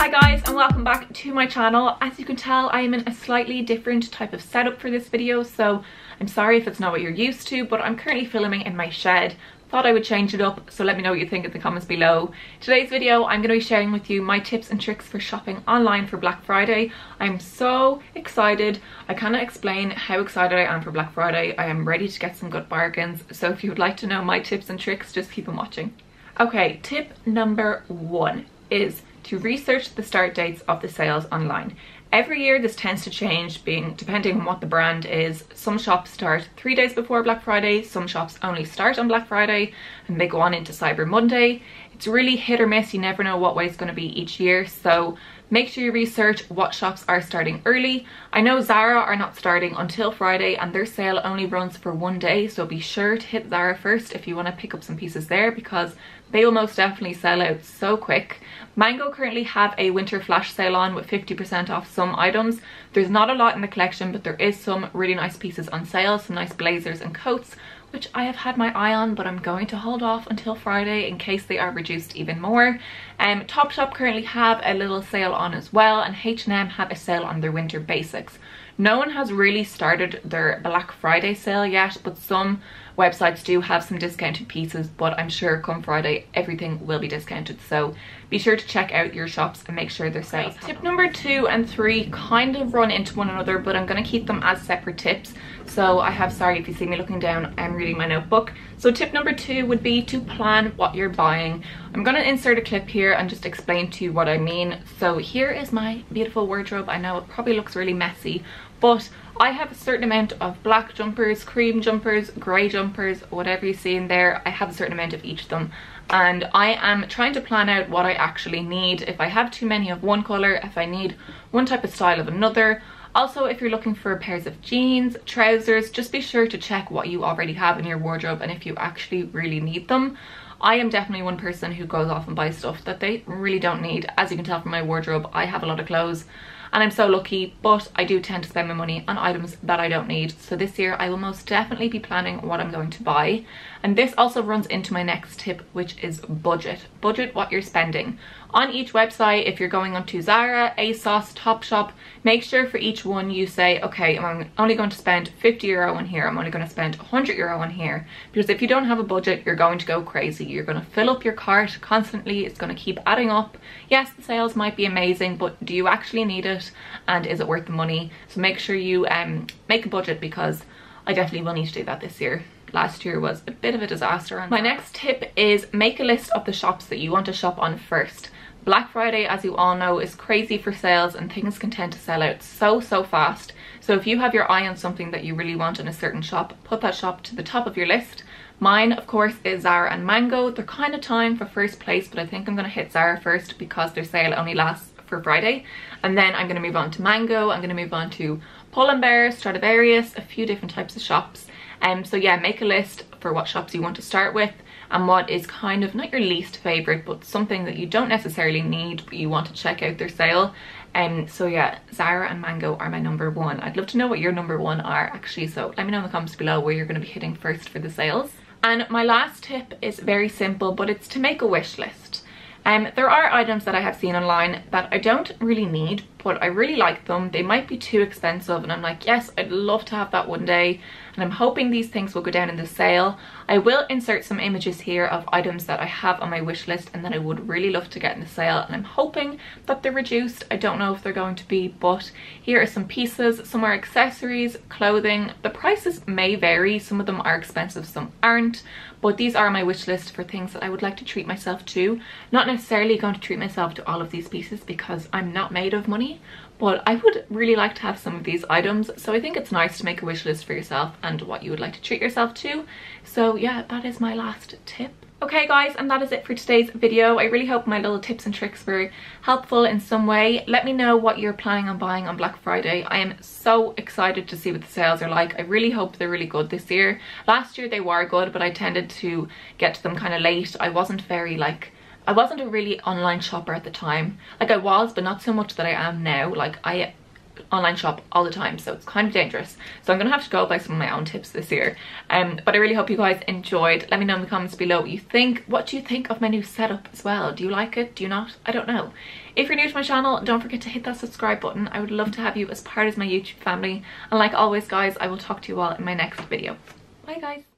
Hi guys, and welcome back to my channel. As you can tell, I am in a slightly different type of setup for this video, so I'm sorry if it's not what you're used to, but I'm currently filming in my shed. Thought I would change it up, so let me know what you think in the comments below. Today's video, I'm going to be sharing with you my tips and tricks for shopping online for Black Friday. I'm so excited. I cannot explain how excited I am for Black Friday. I am ready to get some good bargains, so if you would like to know my tips and tricks, just keep on watching. Okay, tip number 1 is to research the start dates of the sales online. Every year this tends to change, depending on what the brand is. Some shops start 3 days before Black Friday, some shops only start on Black Friday and they go on into Cyber Monday. It's really hit or miss, you never know what way it's going to be each year, so make sure you research what shops are starting early. I know Zara are not starting until Friday and their sale only runs for 1 day, so be sure to hit Zara first if you want to pick up some pieces there, because they will most definitely sell out so quick. Mango currently have a winter flash sale on with 50% off some items. There's not a lot in the collection, but there is some really nice pieces on sale, some nice blazers and coats, which I have had my eye on, but I'm going to hold off until Friday in case they are reduced even more. Topshop currently have a little sale on as well, and H&M have a sale on their winter basics. No one has really started their Black Friday sale yet, but some websites do have some discounted pieces, but I'm sure come Friday everything will be discounted, so be sure to check out your shops and make sure their sales. Tip number 2 and 3 kind of run into one another, but I'm going to keep them as separate tips. So sorry if you see me looking down, I'm reading my notebook. So tip number 2 would be to plan what you're buying. I'm going to insert a clip here and just explain to you what I mean. So here is my beautiful wardrobe. I know it probably looks really messy, but I have a certain amount of black jumpers, cream jumpers, grey jumpers, whatever you see in there. I have a certain amount of each of them, and I am trying to plan out what I actually need. If I have too many of one colour, if I need one type of style of another. Also, if you're looking for pairs of jeans, trousers, just be sure to check what you already have in your wardrobe and if you actually really need them. I am definitely one person who goes off and buys stuff that they really don't need. As you can tell from my wardrobe, I have a lot of clothes and I'm so lucky, but I do tend to spend my money on items that I don't need. So this year I will most definitely be planning what I'm going to buy. And this also runs into my next tip, which is budget. Budget what you're spending. On each website, if you're going onto Zara, ASOS, Topshop, make sure for each one you say, okay, I'm only going to spend €50 on here, I'm only going to spend €100 on here. Because if you don't have a budget, you're going to go crazy. You're going to fill up your cart constantly, it's going to keep adding up. Yes, the sales might be amazing, but do you actually need it? And is it worth the money? So make sure you make a budget, because I definitely will need to do that this year. Last year was a bit of a disaster. My next tip is make a list of the shops that you want to shop on first. Black Friday, as you all know, is crazy for sales and things can tend to sell out so fast. So if you have your eye on something that you really want in a certain shop, put that shop to the top of your list. Mine, of course, is Zara and Mango. They're kind of tying for first place, but I think I'm going to hit Zara first because their sale only lasts for Friday. And then I'm going to move on to Mango. I'm going to move on to Pull & Bear, Stradivarius, a few different types of shops. So yeah, make a list for what shops you want to start with and what is kind of not your least favorite, but something that you don't necessarily need but you want to check out their sale. So yeah, Zara and Mango are my number 1. I'd love to know what your number 1 are actually, so let me know in the comments below where you're going to be hitting first for the sales. And my last tip is very simple, but it's to make a wish list. There are items that I have seen online that I don't really need, but I really like them. They might be too expensive and I'm like, yes, I'd love to have that one day, and I'm hoping these things will go down in the sale. I will insert some images here of items that I have on my wish list and that I would really love to get in the sale, and I'm hoping that they're reduced. I don't know if they're going to be, but here are some pieces. Some are accessories, clothing. The prices may vary, some of them are expensive, some aren't, but these are my wish list for things that I would like to treat myself to. Not necessarily going to treat myself to all of these pieces because I'm not made of money, but I would really like to have some of these items. So I think it's nice to make a wish list for yourself and what you would like to treat yourself to. So yeah, that is my last tip. Okay guys, and that is it for today's video. I really hope my little tips and tricks were helpful in some way. Let me know what you're planning on buying on Black Friday. I am so excited to see what the sales are like. I really hope they're really good this year. Last year they were good, but I tended to get to them kind of late. I wasn't a really online shopper at the time. Like I was, but not so much that I am now. Like I online shop all the time, so it's kind of dangerous. So I'm gonna have to go by some of my own tips this year. But I really hope you guys enjoyed. Let me know in the comments below what you think. What do you think of my new setup as well? Do you like it? Do you not? I don't know. If you're new to my channel, don't forget to hit that subscribe button. I would love to have you as part of my YouTube family. And like always guys, I will talk to you all in my next video. Bye guys.